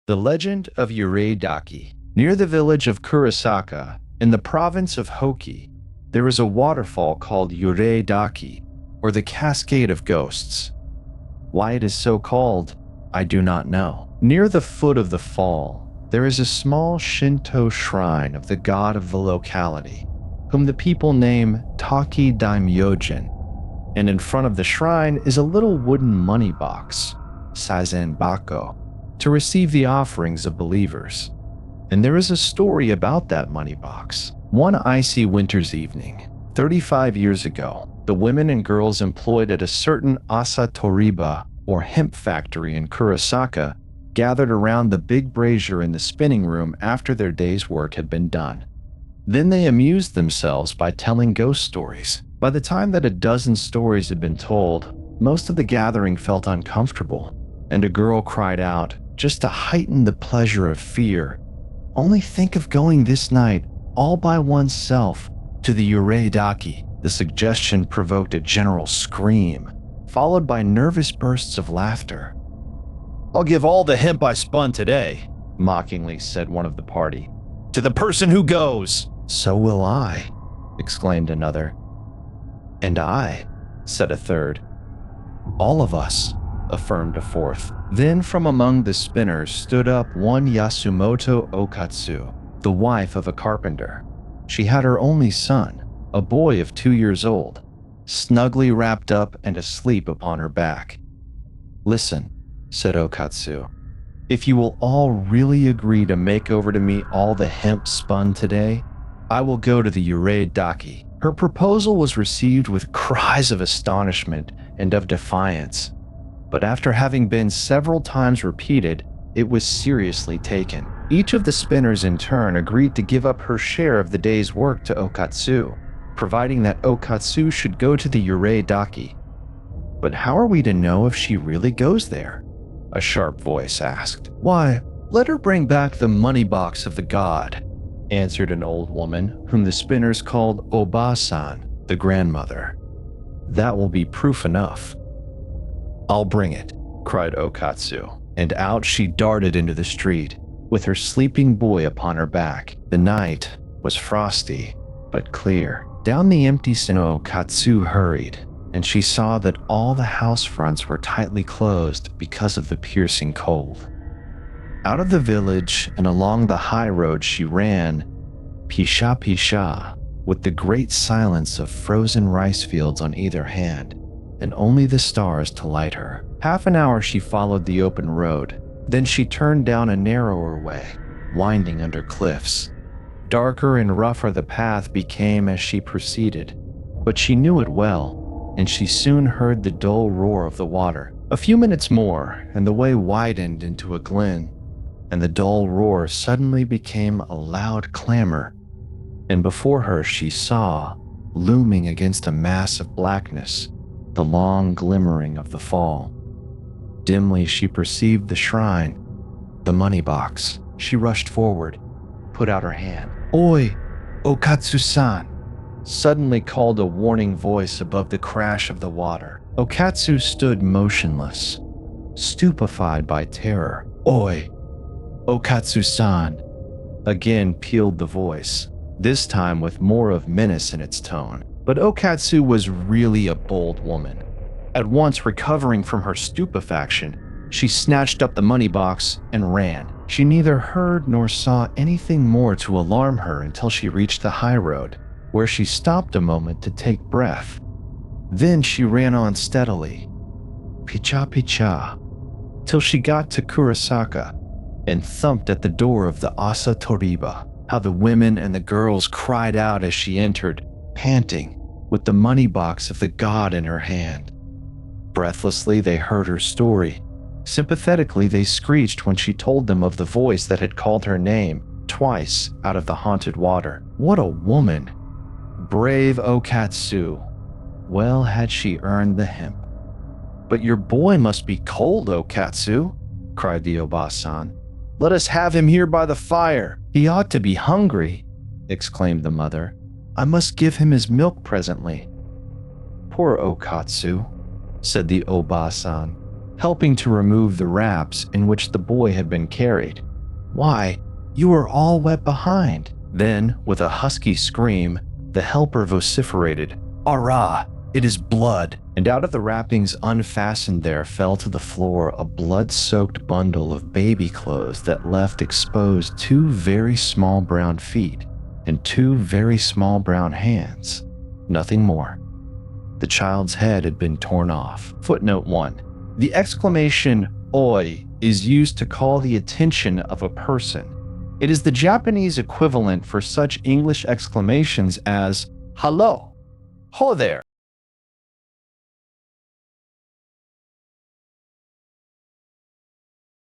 The Legend of Yurei-Daki. Near the village of Kurosaka, in the province of Hoki, there is a waterfall called Yurei-Daki, or the Cascade of Ghosts. Why it is so called, I do not know. Near the foot of the fall, there is a small Shinto shrine of the god of the locality, whom the people name Taki Daimyojin, and in front of the shrine is a little wooden money box, Saizen Bako, to receive the offerings of believers. And there is a story about that money box. One icy winter's evening, 35 years ago, the women and girls employed at a certain Asatoriba, or hemp factory in Kurosaka, gathered around the big brazier in the spinning room after their day's work had been done. Then they amused themselves by telling ghost stories. By the time that a dozen stories had been told, most of the gathering felt uncomfortable, and a girl cried out, just to heighten the pleasure of fear, "Only think of going this night, all by oneself, to the Yurei-Daki." The suggestion provoked a general scream, followed by nervous bursts of laughter. "I'll give all the hemp I spun today," mockingly said one of the party, "to the person who goes." "So will I," exclaimed another. "And I," said a third. "All of us," affirmed a fourth. Then from among the spinners stood up one Yasumoto Okatsu, the wife of a carpenter. She had her only son, a boy of 2 years old, snugly wrapped up and asleep upon her back. "Listen," said Okatsu, "if you will all really agree to make over to me all the hemp spun today, I will go to the Yurei-Daki." Her proposal was received with cries of astonishment and of defiance, but after having been several times repeated, it was seriously taken. Each of the spinners in turn agreed to give up her share of the day's work to Okatsu, providing that Okatsu should go to the Yurei-Daki. "But how are we to know if she really goes there?" a sharp voice asked. "Why, let her bring back the money box of the god," answered an old woman whom the spinners called Oba-san, the grandmother. "That will be proof enough." "I'll bring it," cried Okatsu, and out she darted into the street, with her sleeping boy upon her back. The night was frosty, but clear. Down the empty snow Okatsu hurried, and she saw that all the house fronts were tightly closed because of the piercing cold. Out of the village and along the high road she ran, pisha-pisha, with the great silence of frozen rice fields on either hand, and only the stars to light her. Half an hour she followed the open road, then she turned down a narrower way, winding under cliffs. Darker and rougher the path became as she proceeded, but she knew it well, and she soon heard the dull roar of the water. A few minutes more, and the way widened into a glen, and the dull roar suddenly became a loud clamor, and before her she saw, looming against a mass of blackness, the long glimmering of the fall. Dimly she perceived the shrine, the money box. She rushed forward, put out her hand. "Oi, Okatsu-san!" suddenly called a warning voice above the crash of the water. Okatsu stood motionless, stupefied by terror. "Oi, Okatsu-san!" again pealed the voice, this time with more of menace in its tone. But Okatsu was really a bold woman. At once recovering from her stupefaction, she snatched up the money box and ran. She neither heard nor saw anything more to alarm her until she reached the high road, where she stopped a moment to take breath. Then she ran on steadily, picha-picha, till she got to Kurosaka and thumped at the door of the Asatoriba. How the women and the girls cried out as she entered, panting, with the money box of the god in her hand. Breathlessly they heard her story. Sympathetically they screeched when she told them of the voice that had called her name twice out of the haunted water. What a woman! Brave Okatsu! Well had she earned the hemp. "But your boy must be cold, Okatsu," cried the Oba-san. "Let us have him here by the fire. He ought to be hungry," exclaimed the mother. "I must give him his milk presently." "Poor Okatsu," said the Oba-san. helping to remove the wraps in which the boy had been carried. "Why, you are all wet behind." Then, with a husky scream, the helper vociferated, "Arrah, it is blood!" And out of the wrappings unfastened there fell to the floor a blood-soaked bundle of baby clothes that left exposed 2 very small brown feet and 2 very small brown hands. Nothing more. The child's head had been torn off. Footnote 1. The exclamation "oi" is used to call the attention of a person. It is the Japanese equivalent for such English exclamations as "hello," "ho there,"